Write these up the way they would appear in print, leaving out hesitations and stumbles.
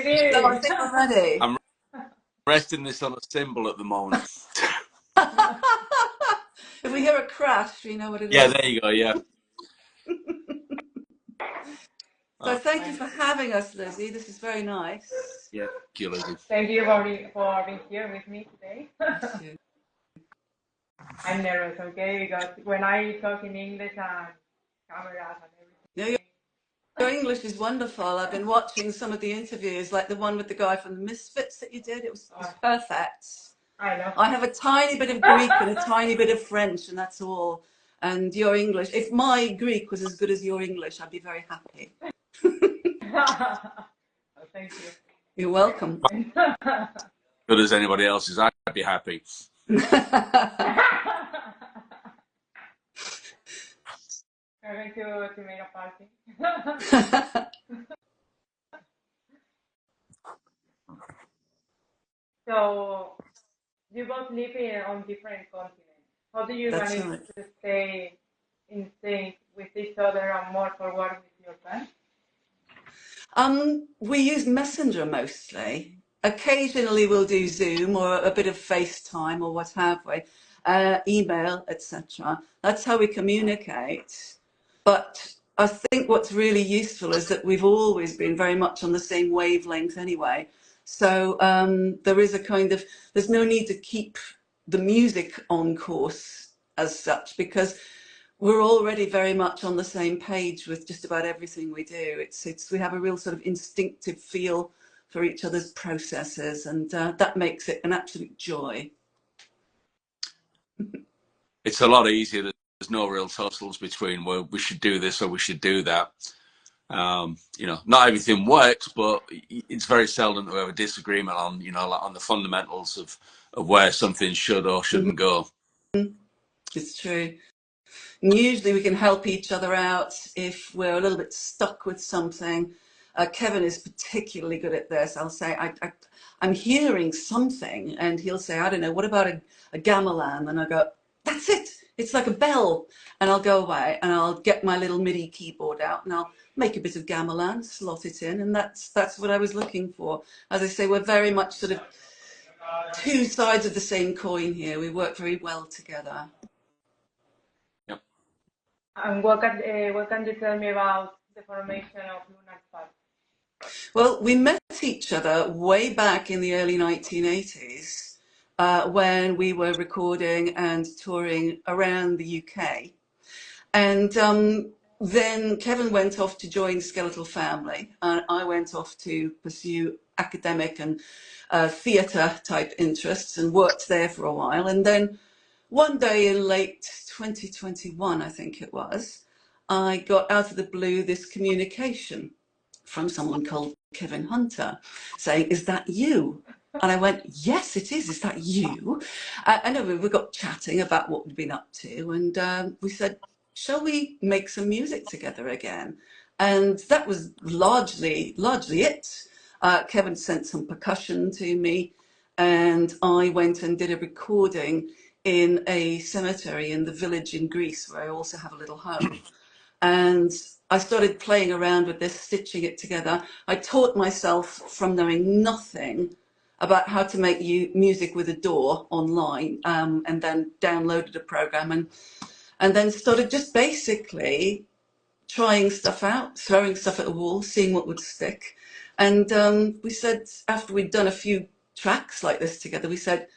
So I think we're ready. I'm resting this on a cymbal at the moment. If we hear a crash, we know what it Yeah, is. there you go, yeah. So thank you for having us, Lizzie. This is very nice. Yeah, thank you, Lizzie. Thank you for being here with me today. Thank you. I'm nervous, okay? Because when I talk in English and cameras and everything. No, your English is wonderful. I've been watching some of the interviews, like the one with the guy from the Misfits that you did. It was perfect. I know. I have a tiny bit of Greek and a tiny bit of French, and that's all. And your English, if my Greek was as good as your English, I'd be very happy. Oh, thank you. You're welcome. Good as anybody else's, I'd be happy. We're going to make a party. So you both live on different continents. How do you manage to stay in sync with each other and more forward with your plans? We use Messenger mostly. Occasionally we'll do Zoom or a bit of FaceTime or what have we, email, etc. That's how we communicate. But I think what's really useful is that we've always been very much on the same wavelength anyway. So there is a kind of, there's no need to keep the music on course as such, because we're already very much on the same page with just about everything we do. We have a real sort of instinctive feel for each other's processes, and that makes it an absolute joy. It's a lot easier. There's no real tussles between, well, we should do this or we should do that. You know, not everything works, but it's very seldom that we have a disagreement on, you know, like on the fundamentals of where something should or shouldn't go. It's true. And usually we can help each other out if we're a little bit stuck with something. Kevin is particularly good at this. I'll say, I'm hearing something, and he'll say, I don't know, what about a gamelan? And I go, that's it. It's like a bell. And I'll go away and I'll get my little MIDI keyboard out and I'll make a bit of gamelan, slot it in, and that's what I was looking for. As I say, we're very much sort of two sides of the same coin here. We work very well together. Yep. And what can you tell me about the formation of Lunar Paths? Well, we met each other way back in the early 1980s when we were recording and touring around the UK. And then Kevin went off to join Skeletal Family, and I went off to pursue academic and theatre type interests and worked there for a while. And then one day in late 2021, I think it was, I got out of the blue this communication from someone called Kevin Hunter saying, is that you? And I went, yes, it is. Is that you? I know we got chatting about what we'd been up to, and we said, shall we make some music together again? And that was largely it. Kevin sent some percussion to me, and I went and did a recording in a cemetery in the village in Greece, where I also have a little home. And I started playing around with this, stitching it together. I taught myself from knowing nothing about how to make music with a DAW online, and then downloaded a program and then started just basically trying stuff out, throwing stuff at the wall, seeing what would stick. And we said, after we'd done a few tracks like this together, we said,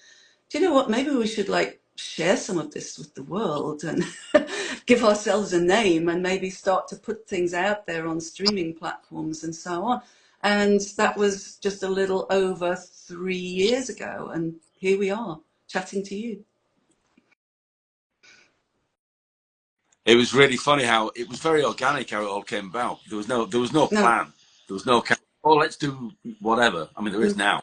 do you know what, maybe we should like share some of this with the world and give ourselves a name and maybe start to put things out there on streaming platforms and so on. And that was just a little over 3 years ago, and here we are chatting to you. It was really funny how it was very organic how it all came about. There was no plan. There was no, oh, let's do whatever. I mean, there is now.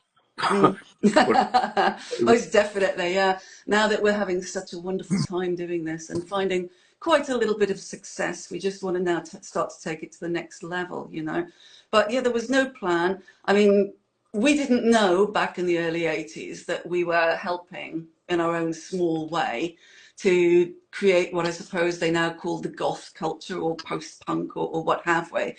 Most definitely, yeah. Now that we're having such a wonderful time doing this and finding quite a little bit of success, we just want to now start to take it to the next level, you know. But yeah, there was no plan. I mean, we didn't know back in the early 80s that we were helping in our own small way to create what I suppose they now call the goth culture or post-punk or what have we.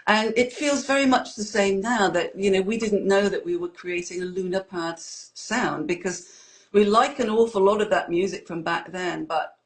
And it feels very much the same now that, you know, we didn't know that we were creating a Lunar Paths sound because we like an awful lot of that music from back then, but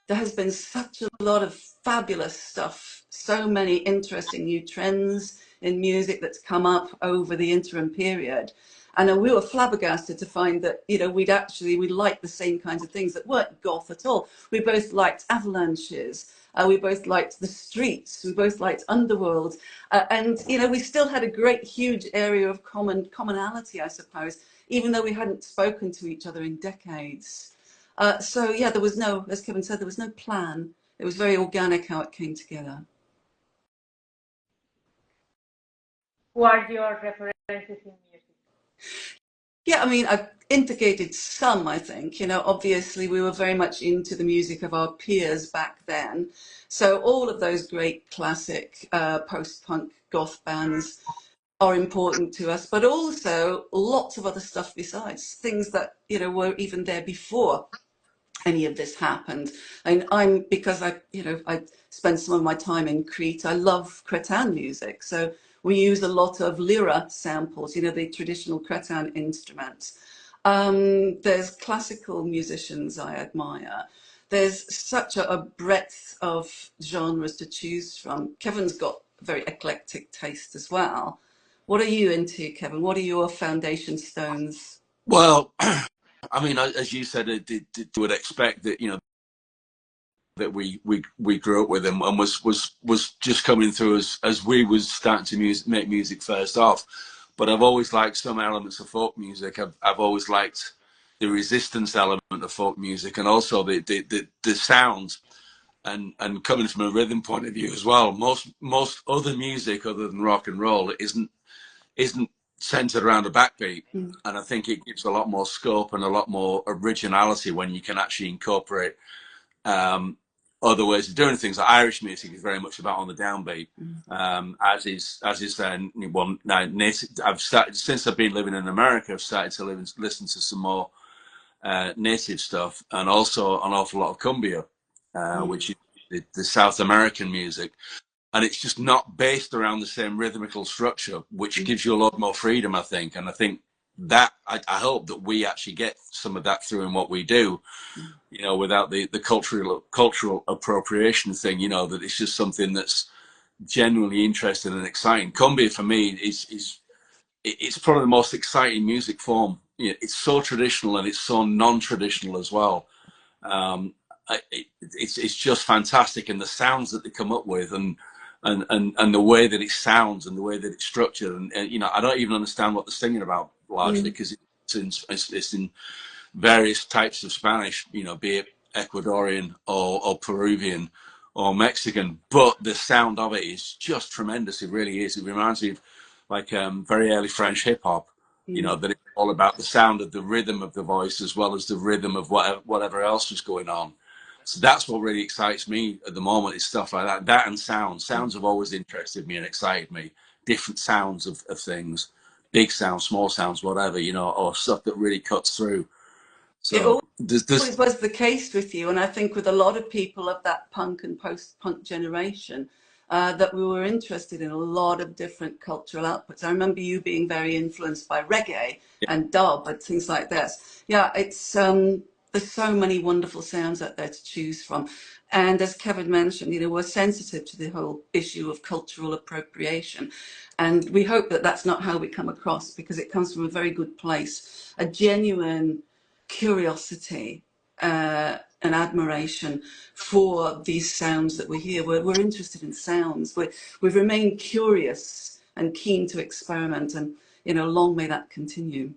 there has been such a lot of fabulous stuff, so many interesting new trends in music that's come up over the interim period. And we were flabbergasted to find that, you know, we liked the same kinds of things that weren't goth at all. We both liked avalanches. We both liked the streets. We both liked underworld. And, you know, we still had a great, huge area of commonality, I suppose, even though we hadn't spoken to each other in decades. So, yeah, there was no, as Kevin said, there was no plan. It was very organic how it came together. Who are your references in music? Yeah, I mean, I've indicated some, I think. You know, obviously we were very much into the music of our peers back then. So all of those great classic post-punk goth bands are important to us, but also lots of other stuff besides, things that, you know, were even there before any of this happened. And because I spend some of my time in Crete, I love Cretan music. So we use a lot of lira samples, you know, the traditional Cretan instruments. There's classical musicians I admire. There's such a breadth of genres to choose from. Kevin's got a very eclectic taste as well. What are you into, Kevin? What are your foundation stones? Well, I mean, as you said, you would expect that, you know, that we grew up with and was just coming through as we was starting to make music first off. But I've always liked some elements of folk music. I've always liked the resistance element of folk music and also the sounds and coming from a rhythm point of view as well. Most other music other than rock and roll isn't centered around a backbeat. And I think it gives a lot more scope and a lot more originality when you can actually incorporate other ways of doing things. Like Irish music is very much about on the downbeat, as is then. Well, now native. I've started since I've been living in America. I've started to listen to some more native stuff, and also an awful lot of cumbia, which is the South American music. And it's just not based around the same rhythmical structure, which gives you a lot more freedom, I think. And I think that I hope that we actually get some of that through in what we do, you know, without the cultural appropriation thing, you know, that it's just something that's genuinely interesting and exciting. Cumbia for me it's probably the most exciting music form. You know, it's so traditional and it's so non-traditional as well. It's just fantastic, and the sounds that they come up with, and the way that it sounds, and the way that it's structured, and you know, I don't even understand what they're singing about largely because it's in various types of Spanish, you know, be it Ecuadorian or Peruvian or Mexican, but the sound of it is just tremendous. It really is. It reminds me of like very early French hip hop. You know, that it's all about the sound of the rhythm of the voice as well as the rhythm of whatever else was going on. So that's what really excites me at the moment, is stuff like that. That and sounds. Sounds have always interested me and excited me. Different sounds of things, big sounds, small sounds, whatever, you know, or stuff that really cuts through. It So there's always was the case with you, and I think with a lot of people of that punk and post-punk generation, that we were interested in a lot of different cultural outputs. I remember you being very influenced by reggae and dub and things like this. Yeah, it's there's so many wonderful sounds out there to choose from. And as Kevin mentioned, you know, we're sensitive to the whole issue of cultural appropriation. And we hope that that's not how we come across, because it comes from a very good place, a genuine curiosity and admiration for these sounds that we hear. We're interested in sounds. We've remained curious and keen to experiment, and, you know, long may that continue.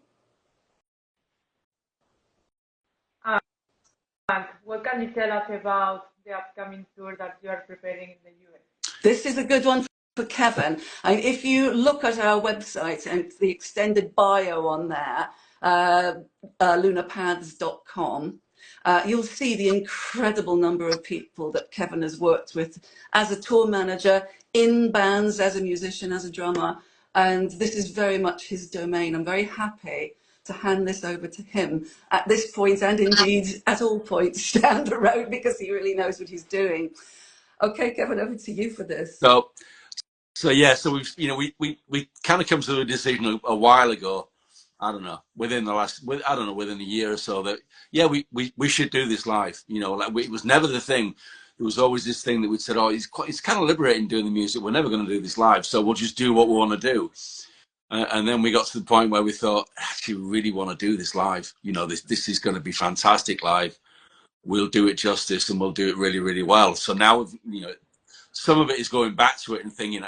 And what can you tell us about the upcoming tour that you are preparing in the US? This is a good one for Kevin. If you look at our website and the extended bio on there, lunarpaths.com, you'll see the incredible number of people that Kevin has worked with as a tour manager, in bands, as a musician, as a drummer. And this is very much his domain. I'm very happy to hand this over to him at this point, and indeed at all points down the road, because he really knows what he's doing. Okay, Kevin, over to you for this. So yeah, so we've we kind of come to a decision a while ago. I don't know, within a year or so, that yeah, we should do this live. Like it was never the thing. There was always this thing that we said, oh, it's kind of liberating doing the music. We're never going to do this live, so we'll just do what we want to do. And then we got to the point where we thought, actually, we really want to do this live. This is going to be fantastic live. We'll do it justice, and we'll do it really, really well. So now, some of it is going back to it and thinking,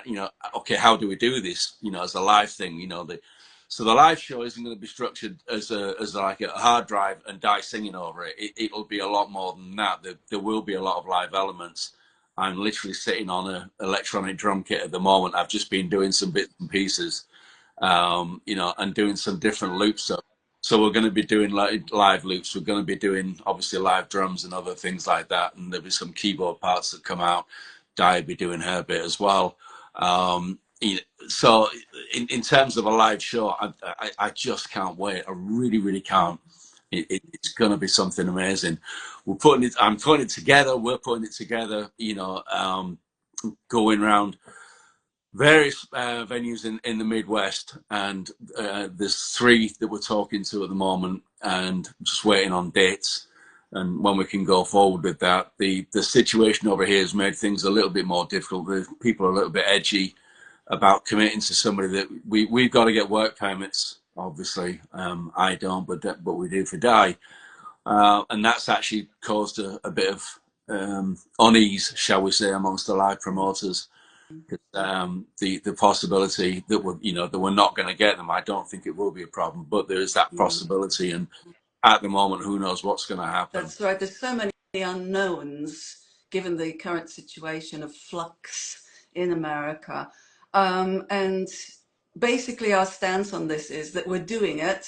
okay, how do we do this? As a live thing. So the live show isn't going to be structured as like a hard drive and Die singing over it. It'll be a lot more than that. There will be a lot of live elements. I'm literally sitting on an electronic drum kit at the moment. I've just been doing some bits and pieces, and doing some different loops. So we're going to be doing live loops. We're going to be doing obviously live drums and other things like that. And there'll be some keyboard parts that come out. Di will be doing her bit as well. So in terms of a live show, I just can't wait. I really, really can't. It's going to be something amazing. I'm putting it together. We're putting it together. Going around various venues in the Midwest, and there's 3 that we're talking to at the moment, and just waiting on dates and when we can go forward with that. The situation over here has made things a little bit more difficult. People are a little bit edgy about committing to somebody that we've got to get work permits. Obviously, I don't, but we do for Di, and that's actually caused a bit of unease, shall we say, amongst the live promoters. The possibility that we're not going to get them, I don't think it will be a problem, but there is that possibility, and at the moment, who knows what's going to happen. That's right. There's so many unknowns given the current situation of flux in America. And basically our stance on this is that we're doing it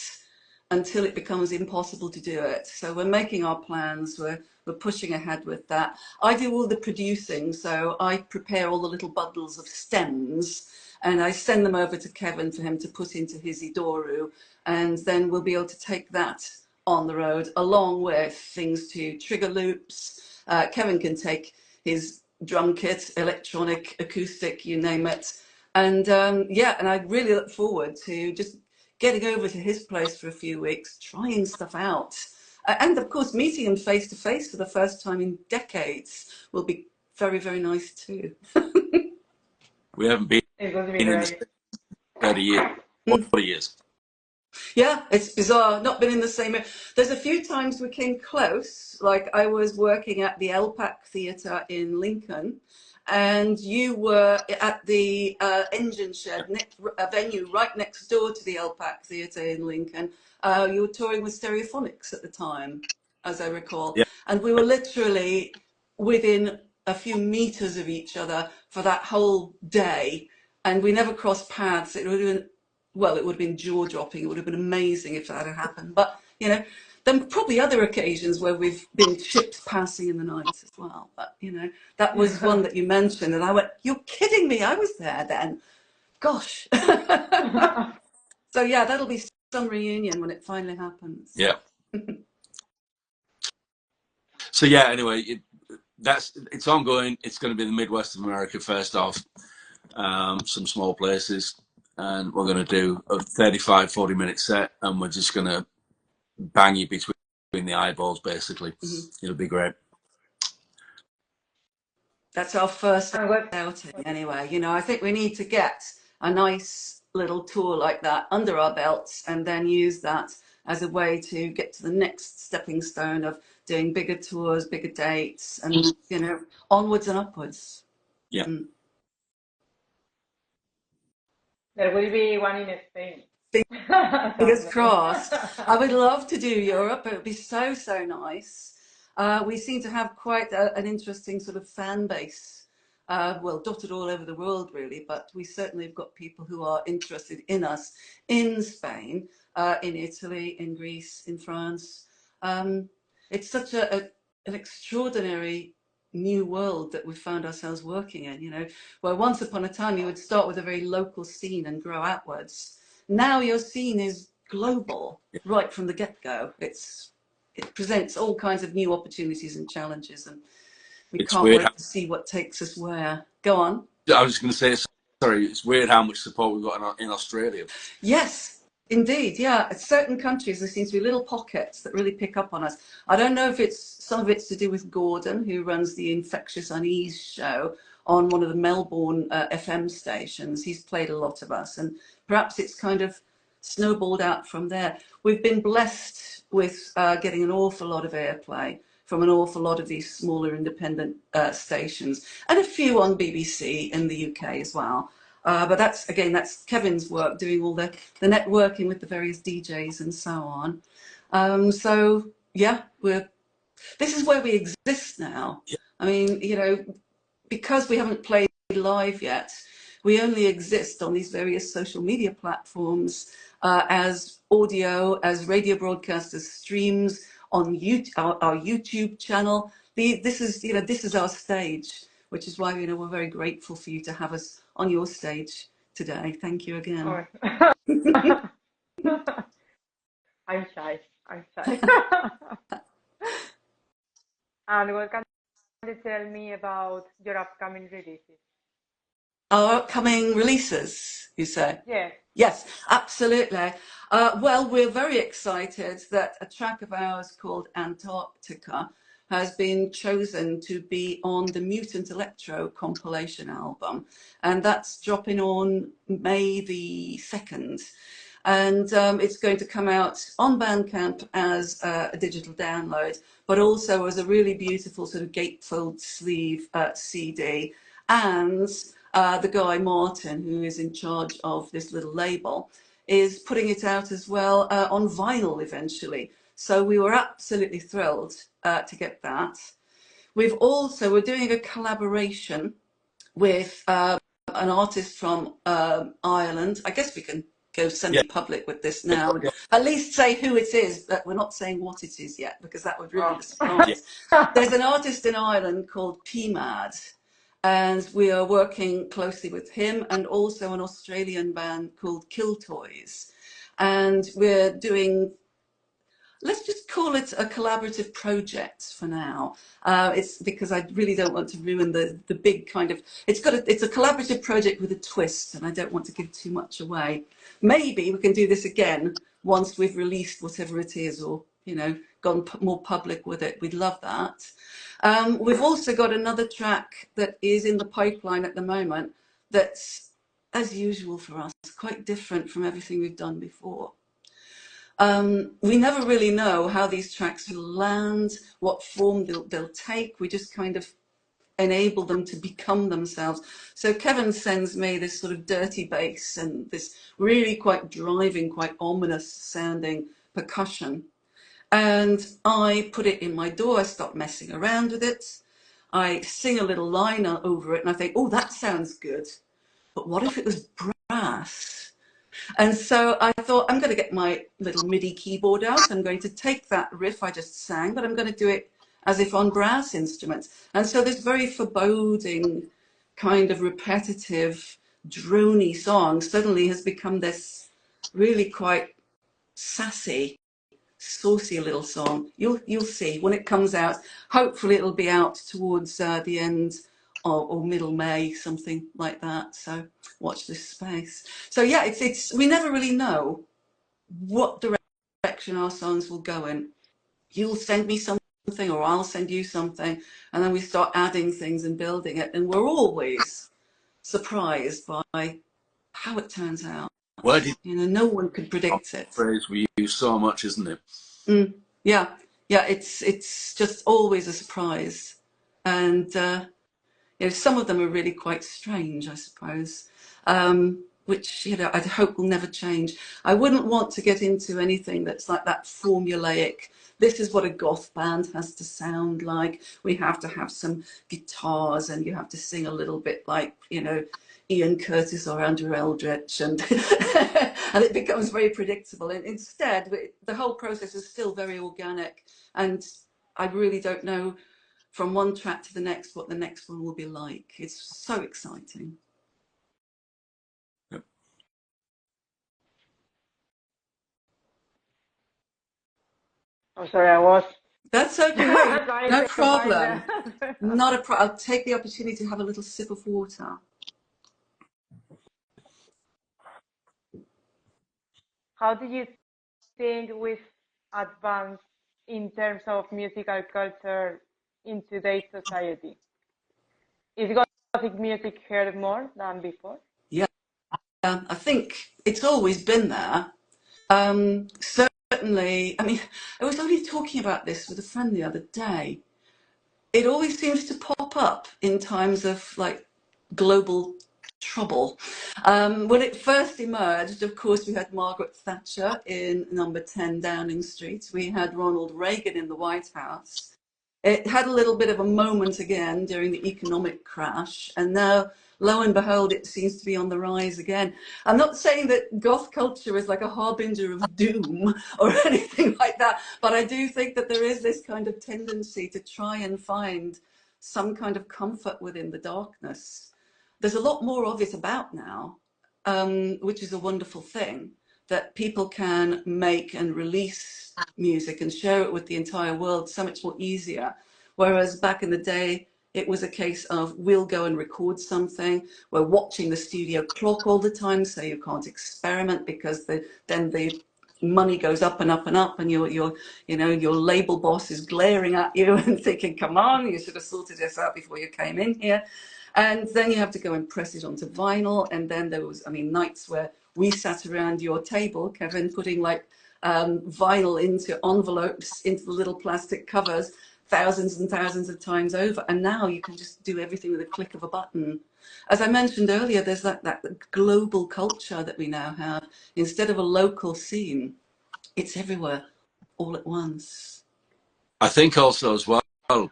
until it becomes impossible to do it. So we're making our plans, we're pushing ahead with that. I do all the producing, so I prepare all the little bundles of stems and I send them over to Kevin for him to put into his Idoru, and then we'll be able to take that on the road, along with things to trigger loops. Kevin can take his drum kit, electronic, acoustic, you name it. And and I really look forward to just getting over to his place for a few weeks, trying stuff out. And of course, meeting him face to face for the first time in decades will be very, very nice too. We haven't been in the 30 years, 40 years. Yeah, it's bizarre. Not been in the same. There's a few times we came close. Like I was working at the LPAC Theatre in Lincoln, and you were at the Engine Shed, a venue right next door to the LPAC Theatre in Lincoln. You were touring with Stereophonics at the time, as I recall, Yeah. and we were literally within a few meters of each other for that whole day, and we never crossed paths. It would have been, well, it would have been jaw-dropping. It would have been amazing if that had happened. But, then probably other occasions where we've been ships passing in the night as well. But, that was one that you mentioned. And I went, you're kidding me. I was there then. Gosh. So, yeah, that'll be some reunion when it finally happens. Yeah. So, yeah, anyway, it's ongoing. It's going to be the Midwest of America first off, some small places. And we're going to do a 35, 40-minute set, and we're just going to bang you between the eyeballs, basically. It'll be great. That's our first outing anyway. I think we need to get a nice little tour like that under our belts, and then use that as a way to get to the next stepping stone of doing bigger tours, bigger dates, and, onwards and upwards. Yeah. There will be one in Spain. Fingers crossed. I would love to do Europe. It would be so, so nice. We seem to have quite an interesting sort of fan base, dotted all over the world, really. But we certainly have got people who are interested in us in Spain, in Italy, in Greece, in France. It's such an extraordinary new world that we've found ourselves working in, where once upon a time you would start with a very local scene and grow outwards. Now your scene is global right from the get-go. It presents all kinds of new opportunities and challenges, and we It's can't weird. wait to see what takes us where. Go on. I was just going to say, sorry, it's weird how much support we've got in Australia. Yes, indeed. Yeah, at certain countries there seems to be little pockets that really pick up on us. I don't know if some of it's to do with Gordon, who runs the Infectious Unease show on one of the Melbourne FM stations. He's played a lot of us, and perhaps it's kind of snowballed out from there. We've been blessed with getting an awful lot of airplay from an awful lot of these smaller independent stations, and a few on BBC in the UK as well. But that's Kevin's work, doing all the networking with the various DJs and so on. So yeah, this is where we exist now. Yeah. I mean, because we haven't played live yet, we only exist on these various social media platforms as audio, as radio broadcasters, streams on our YouTube channel. This is our stage, which is why we're very grateful for you to have us on your stage today. Thank you again. Oh. I'm shy. And what can you tell me about your upcoming releases? Our upcoming releases, you say? Yes. Yes, absolutely. Well, we're very excited that a track of ours called Antarctica has been chosen to be on the Mutant Electro compilation album, and that's dropping on May the 2nd. And it's going to come out on Bandcamp as a digital download, but also as a really beautiful sort of gatefold sleeve CD. And the guy Martin, who is in charge of this little label, is putting it out as well on vinyl eventually. So we were absolutely thrilled to get that. We're doing a collaboration with an artist from Ireland. I guess we can go semi-public with this now, and at least say who it is, but we're not saying what it is yet, because that would ruin the surprise. There's an artist in Ireland called PMAD, and we are working closely with him, and also an Australian band called Kill Toys. And we're doing, let's just call it a collaborative project for now. It's because I really don't want to ruin the big kind of, it's a collaborative project with a twist, and I don't want to give too much away. Maybe we can do this again once we've released whatever it is, or gone more public with it. We'd love that. We've also got another track that is in the pipeline at the moment that's, as usual for us, quite different from everything we've done before. We never really know how these tracks will land, what form they'll take. We just kind of enable them to become themselves. So Kevin sends me this sort of dirty bass and this really quite driving, quite ominous sounding percussion. And I put it in my DAW. I stop messing around with it. I sing a little line over it, and I think, oh, that sounds good. But what if it was brass? And so I thought, I'm going to get my little MIDI keyboard out. I'm going to take that riff I just sang, but I'm going to do it as if on brass instruments. And so this very foreboding, kind of repetitive, drony song suddenly has become this really quite sassy, saucy little song. You'll see when it comes out. Hopefully it'll be out towards the end or middle May, something like that. So watch this space. So yeah, it's we never really know what direction our songs will go in. You'll send me something, or I'll send you something, and then we start adding things and building it, and we're always surprised by how it turns out. No one could predict it. Phrase we use so much, isn't it? Yeah, it's just always a surprise, and some of them are really quite strange, I suppose, which I hope will never change. I wouldn't want to get into anything that's like that formulaic. This is what a goth band has to sound like. We have to have some guitars, and you have to sing a little bit like Ian Curtis or Andrew Eldritch, and and it becomes very predictable. And instead, the whole process is still very organic, and I really don't know from one track to the next what the next one will be like. It's so exciting. Yep. I'm sorry, I was That's okay. trying No to find the problem. answer. Not a problem. I'll take the opportunity to have a little sip of water. How do you think we've advanced in terms of musical culture in today's society? Is Gothic music heard more than before? Yeah, I think it's always been there. Certainly, I mean, I was only talking about this with a friend the other day. It always seems to pop up in times of like global trouble. When it first emerged, of course, we had Margaret Thatcher in number 10 Downing Street. We had Ronald Reagan in the White House. It had a little bit of a moment again during the economic crash, and now, lo and behold, it seems to be on the rise again. I'm not saying that goth culture is like a harbinger of doom or anything like that, but I do think that there is this kind of tendency to try and find some kind of comfort within the darkness. There's a lot more of it about now, which is a wonderful thing, that people can make and release music and share it with the entire world so much more easier. Whereas back in the day, it was a case of we'll go and record something. We're watching the studio clock all the time, so you can't experiment because then the money goes up and up and up, and your label boss is glaring at you and thinking, "Come on, you should have sorted this out before you came in here." And then you have to go and press it onto vinyl. And then there was, I mean, nights where we sat around your table, Kevin, putting like vinyl into envelopes, into the little plastic covers, thousands and thousands of times over. And now you can just do everything with a click of a button. As I mentioned earlier, there's that global culture that we now have. Instead of a local scene, it's everywhere all at once. I think also as well, when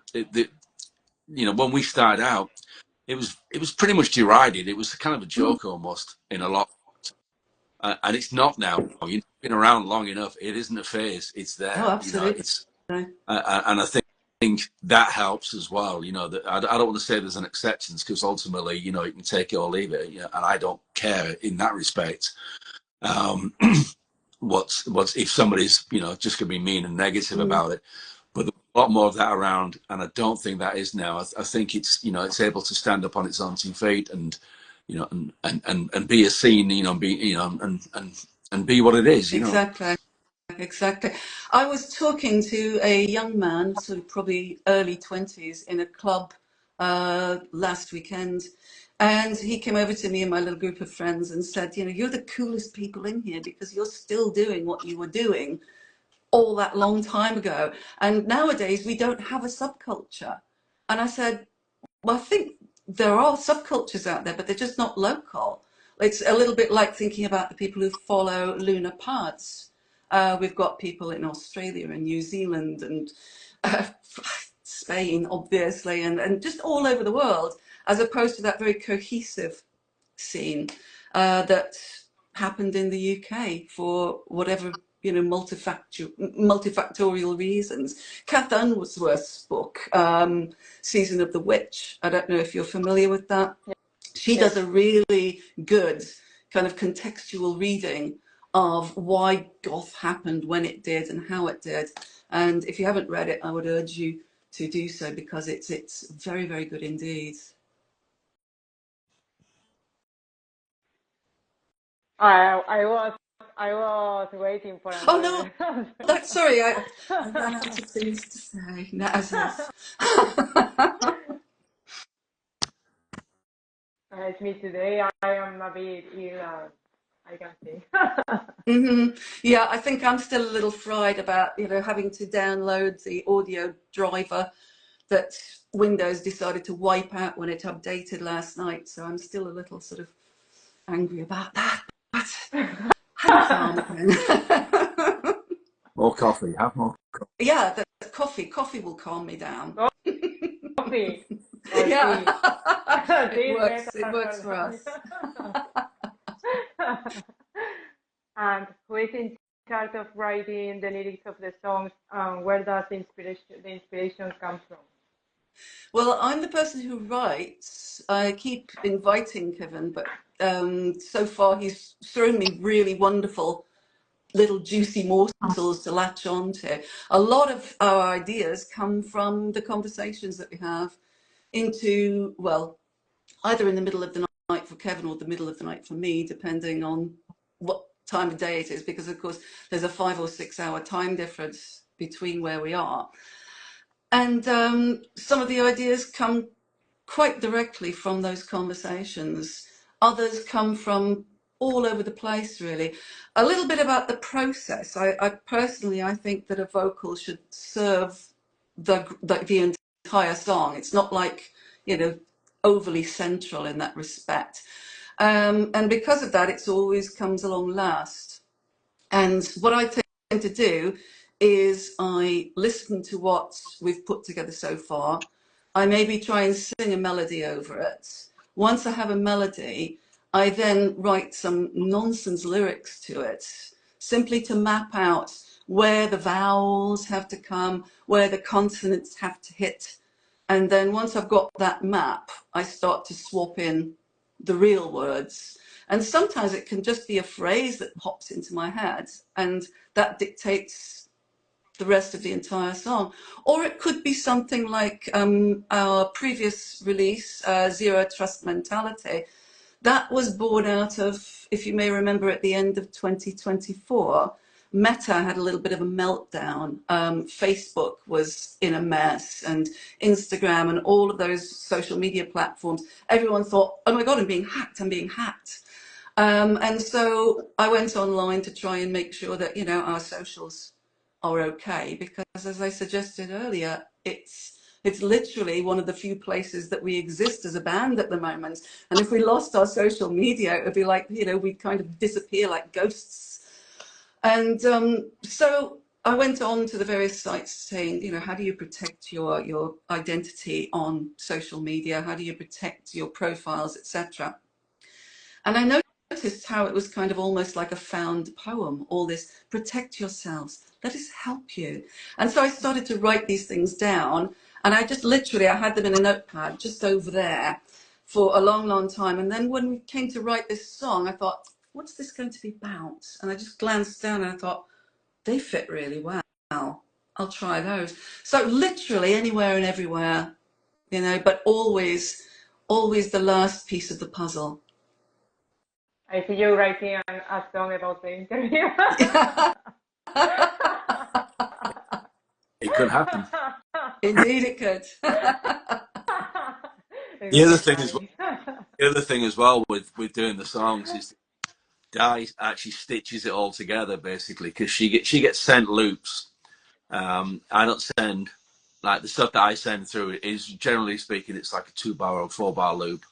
we started out, it was pretty much derided. It was kind of a Mm. joke almost in a lot, and it's not now. You've been around long enough. It isn't a phase. It's Oh, there. absolutely. It's and I think that helps as well. That I don't want to say there's an acceptance because ultimately, you can take it or leave it, and I don't care in that respect. Um, what's if somebody's just going to be mean and negative Mm. about it, but there's a lot more of that around, and I don't think that is now. I think it's able to stand up on its own 2 feet and and be a scene, and be and be what it is. Exactly. Exactly. I was talking to a young man, sort of probably early 20s, in a club last weekend. And he came over to me and my little group of friends and said, you're the coolest people in here because you're still doing what you were doing all that long time ago. And nowadays we don't have a subculture. And I said, well, I think there are subcultures out there, but they're just not local. It's a little bit like thinking about the people who follow Lunar Paths. We've got people in Australia and New Zealand and uh, Spain, obviously, and just all over the world, as opposed to that very cohesive scene that happened in the UK for whatever multifactorial reasons. Kath Unsworth's book, Season of the Witch. I don't know if you're familiar with that. She Yes. does a really good kind of contextual reading of why goth happened when it did and how it did. And if you haven't read it, I would urge you to do so because it's very, very good indeed. I was waiting for Oh no, another answer. sorry, I ran out of things to say. No, as if. It's me today. I am a bit ill. I can see. Yeah, I think I'm still a little fried about having to download the audio driver that Windows decided to wipe out when it updated last night. So I'm still a little sort of angry about that. But I'm calm again. More coffee. Have more. Yeah, the coffee will calm me down. Coffee or Yeah, tea. it Tea is works. It better works for for us. And who is in charge of writing the lyrics of the songs? Where does the inspiration come from? Well, I'm the person who writes. I keep inviting Kevin, but so far he's thrown me really wonderful little juicy morsels to latch onto. A lot of our ideas come from the conversations that we have into, well, either in the middle of the night for Kevin or the middle of the night for me, depending on what time of day it is, because of course there's a 5 or 6 hour time difference between where we are. And some of the ideas come quite directly from those conversations. Others come from all over the place, really. A little bit about the process. I personally, I think that a vocal should serve the entire song. It's not like, you know, overly central in that respect. And because of that, it's always comes along last. And what I tend to do is I listen to what we've put together so far. I maybe try and sing a melody over it. Once I have a melody, I then write some nonsense lyrics to it, simply to map out where the vowels have to come, where the consonants have to hit. And then once I've got that map, I start to swap in the real words. And sometimes it can just be a phrase that pops into my head, and that dictates the rest of the entire song. Or it could be something like our previous release, Zero Trust Mentality. That was born out of, if you may remember, at the end of 2024, Meta had a little bit of a meltdown. Facebook was in a mess, and Instagram and all of those social media platforms. Everyone thought, oh my God, I'm being hacked, I'm being hacked. And so I went online to try and make sure that, you know, our socials are okay, because as I suggested earlier, it's literally one of the few places that we exist as a band at the moment. And if we lost our social media, it would be like, you know, we'd kind of disappear like ghosts. And so I went on to the various sites saying, you know, how do you protect your identity on social media? How do you protect your profiles, etc.? And I noticed how it was kind of almost like a found poem, all this protect yourselves, let us help you. And so I started to write these things down, and I just literally, I had them in a notepad just over there for a long, long time. And then when we came to write this song, I thought, what's this going to be about? And I just glanced down and I thought, they fit really well. I'll try those. So literally anywhere and everywhere, you know, but always the last piece of the puzzle. I see you writing a song about the interview. It could happen. Indeed, it could. It The would other be thing as well, funny. with doing the songs is Di actually stitches it all together basically, because she gets sent loops. I don't send, like, the stuff that I send through is, generally speaking, it's like a 2-bar or 4-bar loop,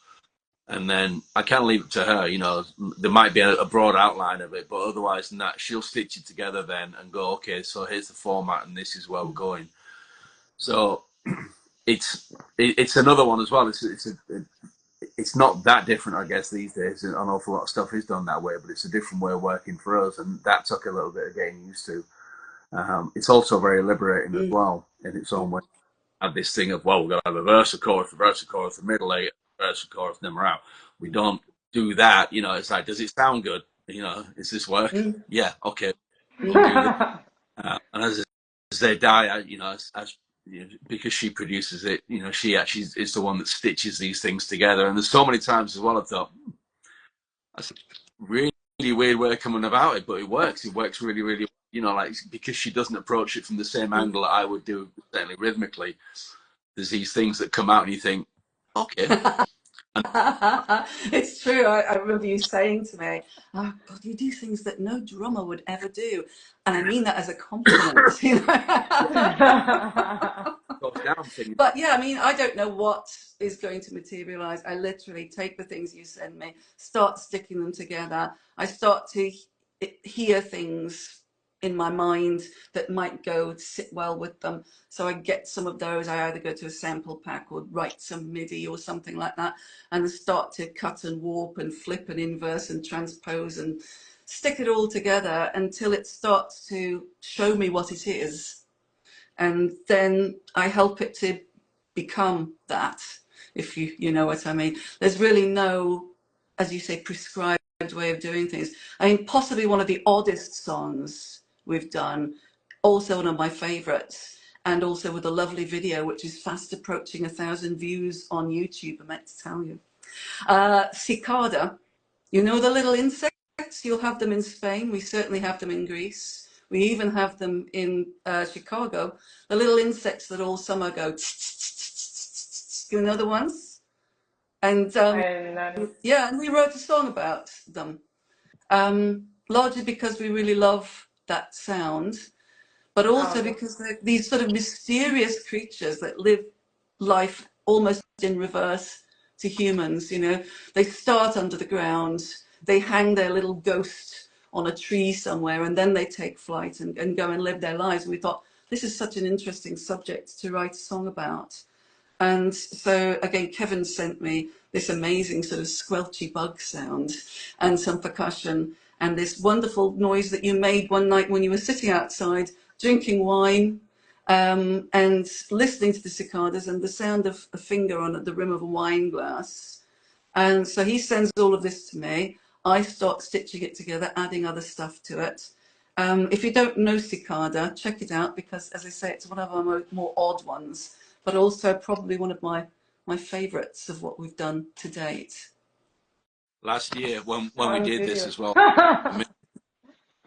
and then I can leave it to her. You know, there might be a broad outline of it, but otherwise than that, she'll stitch it together then and go, okay, so here's the format and this is where we're going. So it's another one as well. It's not that different, I guess, these days. An awful lot of stuff is done that way, but it's a different way of working for us, and that took a little bit of getting used to. It's also very liberating as well in its own way. Have this thing of, well, we're going to have a verse, a chorus, the middle eight, verse, a chorus, and then we're out. We don't do that. You know, it's like, does it sound good? You know, is this work? Yeah, okay, we'll do this. And as they die, you know, you know, because she produces it, you know, she actually is the one that stitches these things together. And there's so many times as well I thought, that's a really weird way of coming about it, but it works. It works really, really, you know, like, because she doesn't approach it from the same angle that I would do, certainly rhythmically. There's these things that come out and you think, okay. It's true. I remember you saying to me, oh God, you do things that no drummer would ever do. And I mean that as a compliment, you know. But yeah, I mean, I don't know what is going to materialize. I literally take the things you send me, start sticking them together. I start to hear things in my mind that might go sit well with them. So I get some of those. I either go to a sample pack or write some MIDI or something like that, and start to cut and warp and flip and inverse and transpose and stick it all together until it starts to show me what it is. And then I help it to become that, if you know what I mean. There's really no, as you say, prescribed way of doing things. I mean, possibly one of the oddest songs we've done, also one of my favorites, and also with a lovely video, which is fast approaching 1,000 views on YouTube, I meant to tell you. Cicada, you know the little insects? You'll have them in Spain. We certainly have them in Greece. We even have them in Chicago. The little insects that all summer go, you know the ones? And yeah, and we wrote a song about them. Largely because we really love that sound, but also because they're these sort of mysterious creatures that live life almost in reverse to humans. You know, they start under the ground, they hang their little ghost on a tree somewhere, and then they take flight and go and live their lives. And we thought, this is such an interesting subject to write a song about. And so again, Kevin sent me this amazing sort of squelchy bug sound and some percussion and this wonderful noise that you made one night when you were sitting outside drinking wine, and listening to the cicadas and the sound of a finger on the rim of a wine glass. And so he sends all of this to me. I start stitching it together, adding other stuff to it. If you don't know Cicada, check it out, because, as I say, it's one of our more odd ones, but also probably one of my favourites of what we've done to date. Last year, when we did this as well, I mean,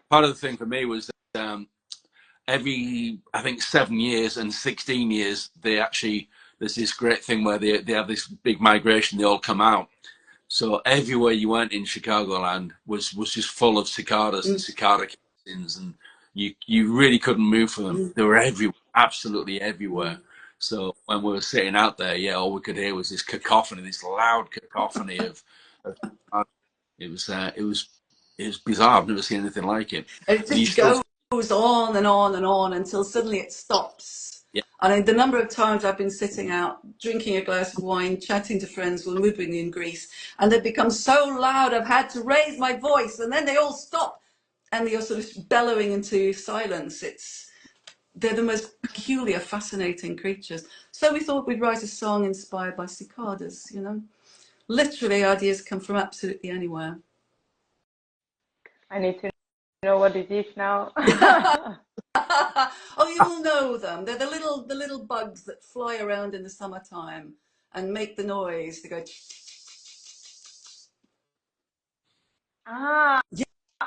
part of the thing for me was that every, I think, 7 years and 16 years, there's this great thing where they have this big migration, they all come out. So everywhere you went in Chicagoland was just full of cicadas and cicada casings, and you really couldn't move from them. They were everywhere, absolutely everywhere. So when we were sitting out there, yeah, all we could hear was this cacophony, this loud cacophony of it was bizarre. I've never seen anything like it. It And you just still, goes on and on and on until suddenly it stops. yeah, And the number of times I've been sitting out, drinking a glass of wine, chatting to friends when we've been in Greece, and they've become so loud I've had to raise my voice, and then they all stop, and you're sort of bellowing into silence. They're the most peculiar, fascinating creatures. So we thought we'd write a song inspired by cicadas, you know. Literally, ideas come from absolutely anywhere. I need to know what it is now. Oh, you will know them. They're the little bugs that fly around in the summertime and make the noise. They go. Ah,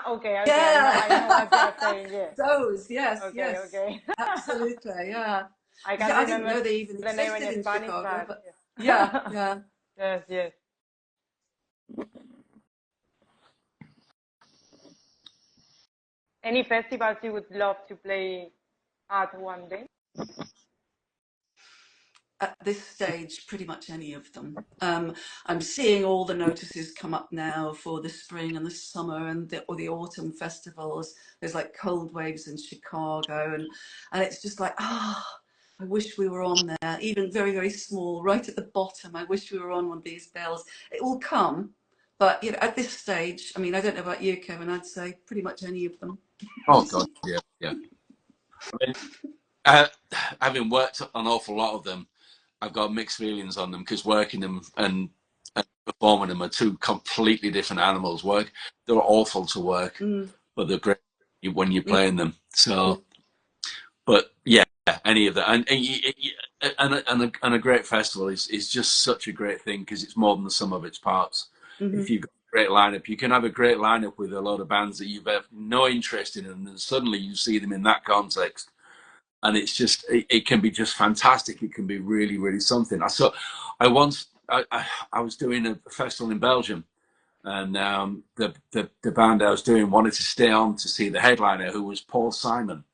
okay, Yeah, I know what you're saying. Yeah. those. Yes, Okay, yes, okay. absolutely. Yeah, I can't yeah. I didn't remember know they even the name existed in in Spanish, Chicago, but but yeah, yeah. yes, yes. Any festivals you would love to play at one day? At this stage, pretty much any of them. I'm seeing all the notices come up now for the spring and the summer and or the autumn festivals. There's like Cold Waves in Chicago, and it's just like, I wish we were on there, even very, very small, right at the bottom. I wish we were on one of these bells. It will come, but you know, at this stage, I mean, I don't know about you, Kevin. I'd say pretty much any of them. oh god, yeah, yeah. I mean, having worked on an awful lot of them, I've got mixed feelings on them, because working them and performing them are two completely different animals. They're awful to work, Mm, but they're great when you're mm, playing them. So, but yeah, any of that, and a great festival is just such a great thing, because it's more than the sum of its parts. mm-hmm. If you've got a great lineup, you can have a great lineup with a lot of bands that you've have no interest in, and then suddenly you see them in that context, and it's just it can be just fantastic. It can be really, really something. I once I was doing a festival in Belgium, and the band I was doing wanted to stay on to see the headliner, who was Paul Simon,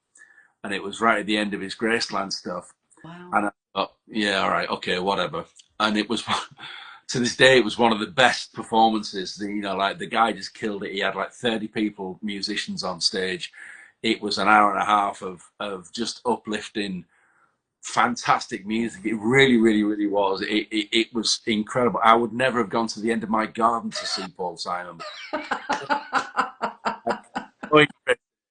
and it was right at the end of his Graceland stuff. Wow. And I thought, yeah, all right, okay, whatever. And it was, to this day, it was one of the best performances. Like the guy just killed it. He had like 30 people, musicians on stage. It was an hour and a half of just uplifting, fantastic music. It really, really, really was. It was incredible. I would never have gone to the end of my garden to see Paul Simon.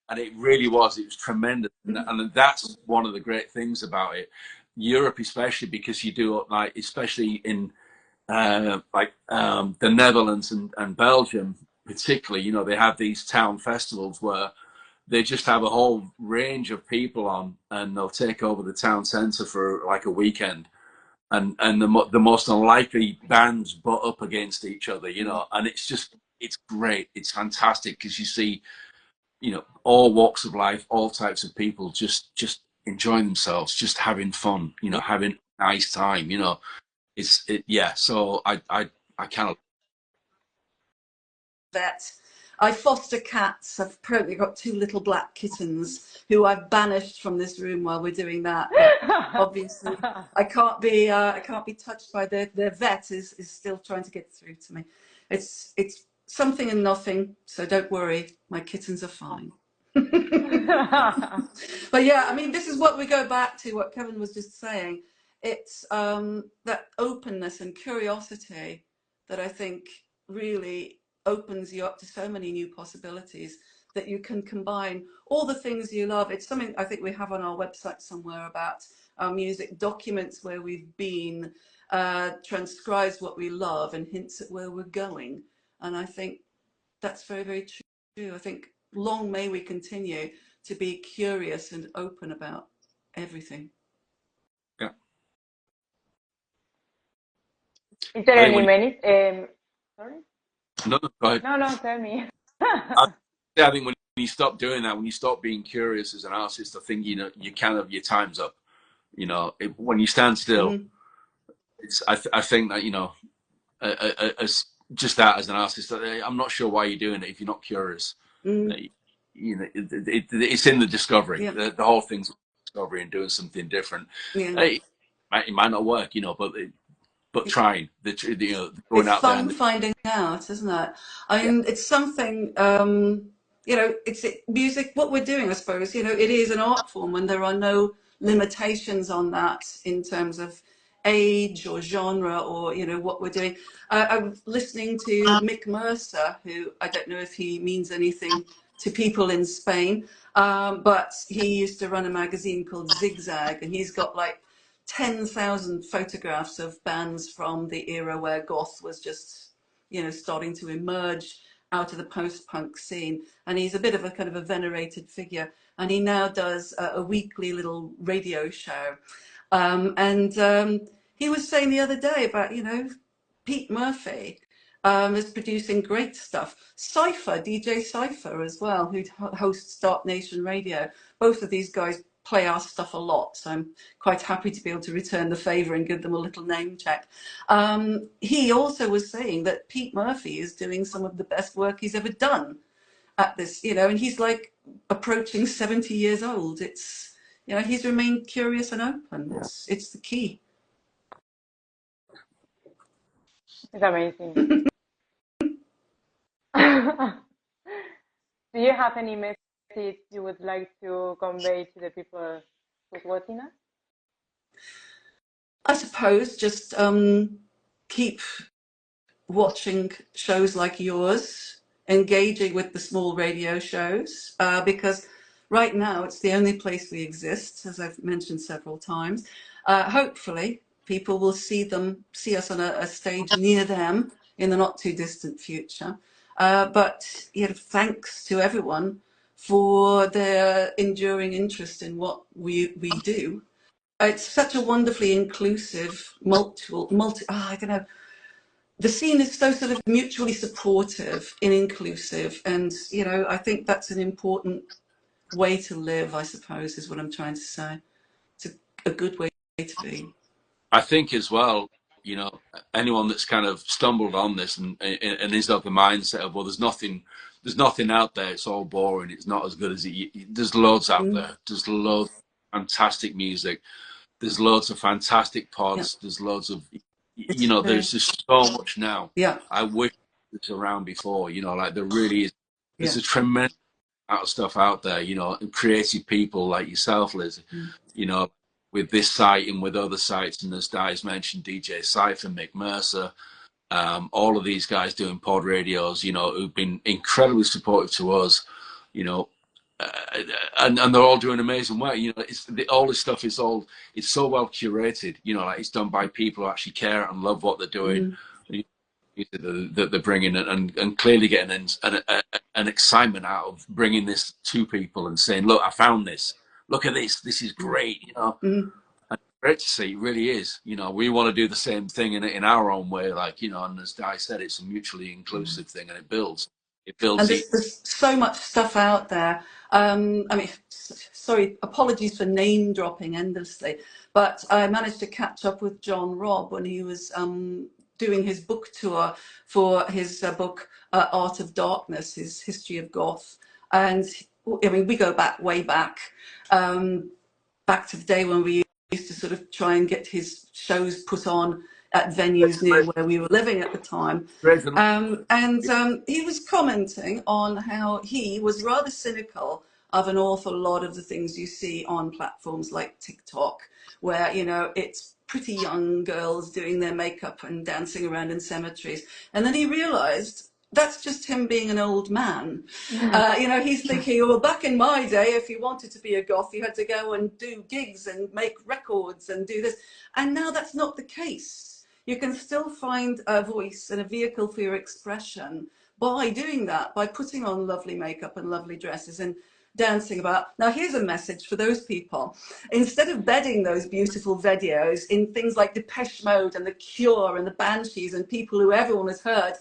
And it really was. It was tremendous, and that's one of the great things about it. Europe, especially, because you do, like, especially in the Netherlands and Belgium, particularly, you know, they have these town festivals where they just have a whole range of people on, and they'll take over the town centre for like a weekend, and the most unlikely bands butt up against each other, you know, and it's great, it's fantastic because you see, you know, all walks of life, all types of people just enjoying themselves, just having fun, you know, having a nice time, you know. Yeah. So I kind of vet. I foster cats. I've currently got 2 little black kittens who I've banished from this room while we're doing that. But obviously, I can't be touched by their vet is still trying to get through to me. It's something and nothing. So don't worry, my kittens are fine. But yeah, I mean, this is what we go back to, what Kevin was just saying. It's that openness and curiosity that I think really opens you up to so many new possibilities, that you can combine all the things you love. It's something I think we have on our website somewhere about our music, documents where we've been, transcribes what we love and hints at where we're going. And I think that's very, very true. I think long may we continue to be curious and open about everything. yeah. Is there I think any when many? Sorry? no, go ahead. No, tell me. I, I think when you stop doing that, when you stop being curious as an artist, I think, you know, you kind of, your time's up. You know, when you stand still, Mm, I think that, you know, as just that as an artist, I'm not sure why you're doing it if you're not curious. mm, You know, it's in the discovery. yeah, The whole thing's discovery and doing something different. yeah. It might not work, you know, but trying, you know, going It's out there fun and finding out, isn't it? I yeah, mean, it's something, music, what we're doing, I suppose, it is an art form and there are no limitations on that in terms of age or genre or, what we're doing. I'm listening to Mick Mercer, who I don't know if he means anything to people in Spain, but he used to run a magazine called Zigzag, and he's got like 10,000 photographs of bands from the era where goth was just, starting to emerge out of the post-punk scene. And he's a bit of a kind of a venerated figure. And he now does a weekly little radio show. And he was saying the other day about, Pete Murphy is producing great stuff. Cypher, DJ Cypher as well, who hosts Start Nation Radio. Both of these guys play our stuff a lot, so I'm quite happy to be able to return the favour and give them a little name check. He also was saying that Pete Murphy is doing some of the best work he's ever done at this, and he's like approaching 70 years old. It's, he's remained curious and open. It's the key. It's amazing. Do you have any message you would like to convey to the people who's watching us? I suppose just keep watching shows like yours, engaging with the small radio shows, because right now it's the only place we exist, as I've mentioned several times. Hopefully, people will see us on a stage near them in the not too distant future. But thanks to everyone for their enduring interest in what we do. It's such a wonderfully inclusive, I don't know, the scene is so sort of mutually supportive and inclusive, and I think that's an important way to live, I suppose, is what I'm trying to say. It's a good way to be. I think as well, you know, anyone that's kind of stumbled on this and is of the mindset of, well, there's nothing out there. It's all boring. It's not as good as it. There's loads out Mm, there. There's loads of fantastic music. There's loads of fantastic yeah, pods. There's loads of, you it's know, true. there's just so much now. Yeah, I wish it was around before, you know, like there really is. There's yeah, a tremendous amount of stuff out there, you know, and creative people like yourself, Liz, mm, you know, with this site and with other sites. And as Di's mentioned, DJ Cypher, Mick Mercer, all of these guys doing pod radios, you know, who've been incredibly supportive to us, you know, uh, and they're all doing amazing work. You know, all this stuff is it's so well curated. You know, like it's done by people who actually care and love what they're doing. mm, that they're bringing, and clearly getting an excitement out of bringing this to people and saying, look, I found this. Look at this. This is great. You know, Mm. and great to see. It really is. You know, we want to do the same thing in our own way. Like, you know, and as Di said, it's a mutually inclusive thing, and it builds. It And builds it. there's so much stuff out there. I mean, sorry, apologies for name dropping endlessly, but I managed to catch up with John Robb when he was doing his book tour for his book Art of Darkness, his history of goth. And I mean, we go back way back, back to the day when we used to sort of try and get his shows put on at venues near where we were living at the time. He was commenting on how he was rather cynical of an awful lot of the things you see on platforms like TikTok, where, you know, it's pretty young girls doing their makeup and dancing around in cemeteries. And then he realized that's just him being an old man. You know, he's thinking, well, back in my day, if you wanted to be a goth, you had to go and do gigs and make records and do this. And now that's not the case. You can still find a voice and a vehicle for your expression by doing that, by putting on lovely makeup and lovely dresses and dancing about. Now, here's a message for those people. Instead of bedding those beautiful videos in things like Depeche Mode and The Cure and the Banshees and people who everyone has heard,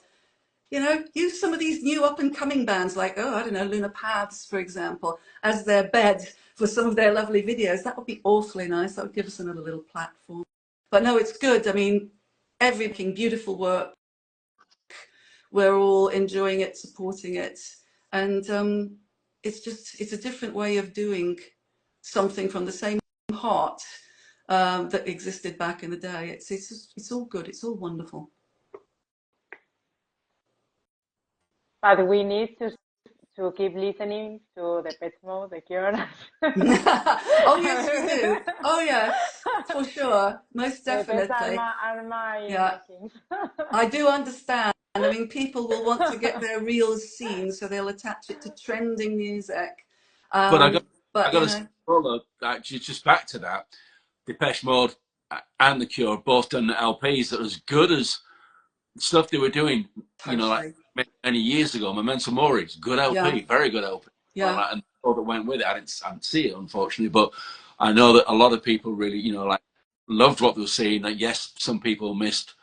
you know, use some of these new up-and-coming bands like, oh, I don't know, Lunar Paths, for example, as their bed for some of their lovely videos. That would be awfully nice. That would give us another little platform. But no, it's good. I mean, everything, beautiful work. We're all enjoying it, supporting it. And it's a different way of doing something from the same heart that existed back in the day. It's all good. It's all wonderful. But we need to keep listening to the Pet Mode, the Cure. Oh yes, we do. Oh yes, for sure, most The pets definitely. are my Yeah, kings. I do understand. I mean, people will want to get their reels seen, so they'll attach it to trending music. But I But got you to say, know, well, actually, just back to that, Depeche Mode and The Cure both done LPs that are as good as stuff they were doing, you know, like totally. many years ago. Memento Mori, good Yeah, LP, very good LP. yeah. And all that went with it, I didn't see it, unfortunately, but I know that a lot of people really, you know, like loved what they were seeing. That yes, some people missed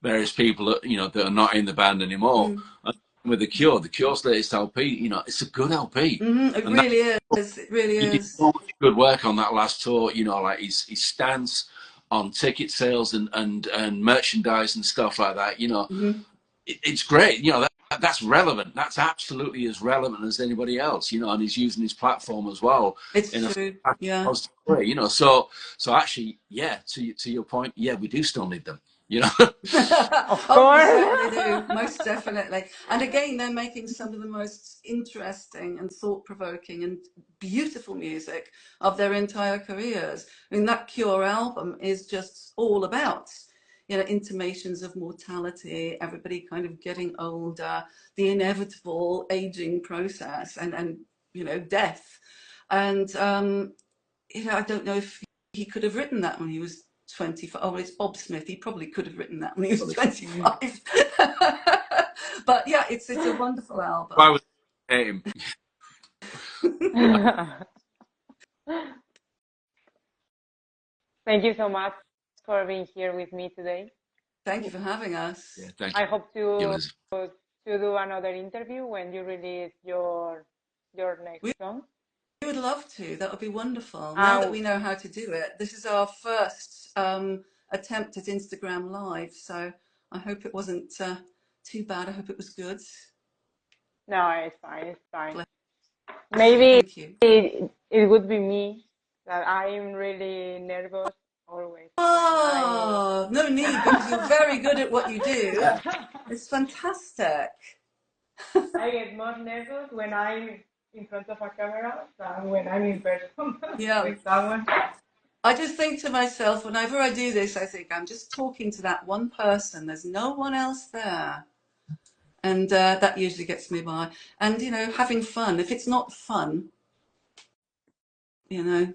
various people that, you know, that are not in the band anymore. Mm. And with the Cure's latest LP, you know, it's a good LP, It and that really is. It really he did is. so much good work on that last tour. You know, like his stance on ticket sales and merchandise and stuff like that. You know, Hmm. it's great. You know, that's relevant. That's absolutely as relevant as anybody else. You know, and he's using his platform as well It's in a true. Yeah. positive way. You know, so actually, yeah. To your point, yeah, we do still need them. You know, Of Oh, we course. certainly do, most definitely. And again, they're making some of the most interesting and thought-provoking and beautiful music of their entire careers. I mean, that Cure album is just all about, you know, intimations of mortality, everybody kind of getting older, the inevitable aging process, and you know, death. And you know, I don't know if he could have written that when he was 25. Oh, well, it's Bob Smith. He probably could have written that when he was 25. But yeah, it's a wonderful I album. was him. Thank you so much for being here with me today. Thank you for having Yeah, us. thank I hope you, to Liz. do another interview when you release your next We song. would love to. That would be wonderful. Now that And we know how to do it, this is our first attempt at Instagram Live. So I hope it wasn't too bad. I hope it was good. no, it's fine, it's fine. Bless you. Maybe Thank you. it would be me that I'm really nervous always when Oh, no need, because you're very good at what you do. It's fantastic. I get more nervous when I'm in front of a camera than when I'm in person Yeah. with someone. I just think to myself, whenever I do this, I think I'm just talking to that one person. There's no one else there. And that usually gets me by. And, you know, having fun. If it's not fun, you know, if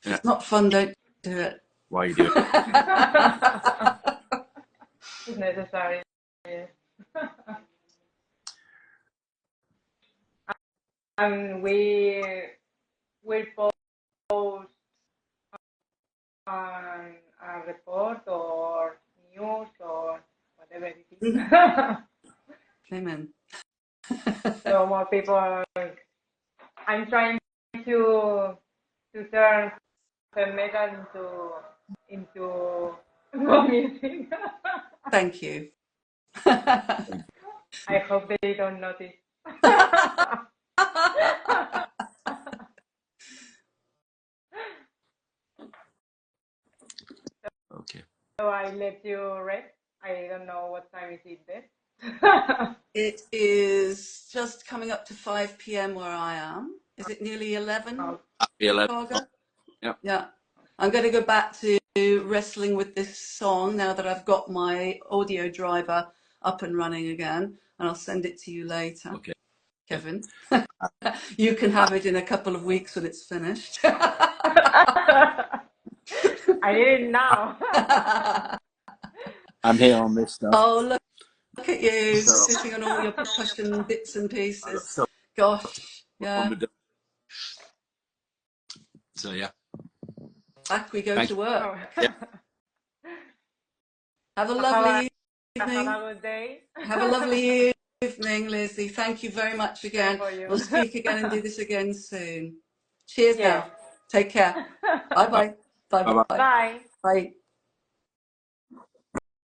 Yeah, it's not fun, don't do it. why you do it? It's necessary. And we will post a report or news or whatever it is. Amen. So more people. I'm trying to turn the metal into more music. Thank you. I hope they don't notice. Okay. So I let you rest. I don't know what time is it there. It is just coming up to 5 p.m. where I am. Is it nearly 11, Happy 11. Chicago? Yeah. Yeah. I'm going to go back to wrestling with this song now that I've got my audio driver up and running again, and I'll send it to you later, Okay. Kevin. You can have it in a couple of weeks when it's finished. I need it now. I'm here on this stuff. Oh, look at you, So sitting on all your percussion bits and I got pieces. stuff Gosh, on yeah. the. So yeah. Back we go Thank to you. work. Oh. Yeah. Have a have a lovely have evening. a good day. Have a lovely evening, Lizzie. Thank you very much Same again. for you. We'll speak again and do this again soon. Cheers Yes. now. Take care. Bye-bye. Bye bye. Bye-bye. Bye. Bye.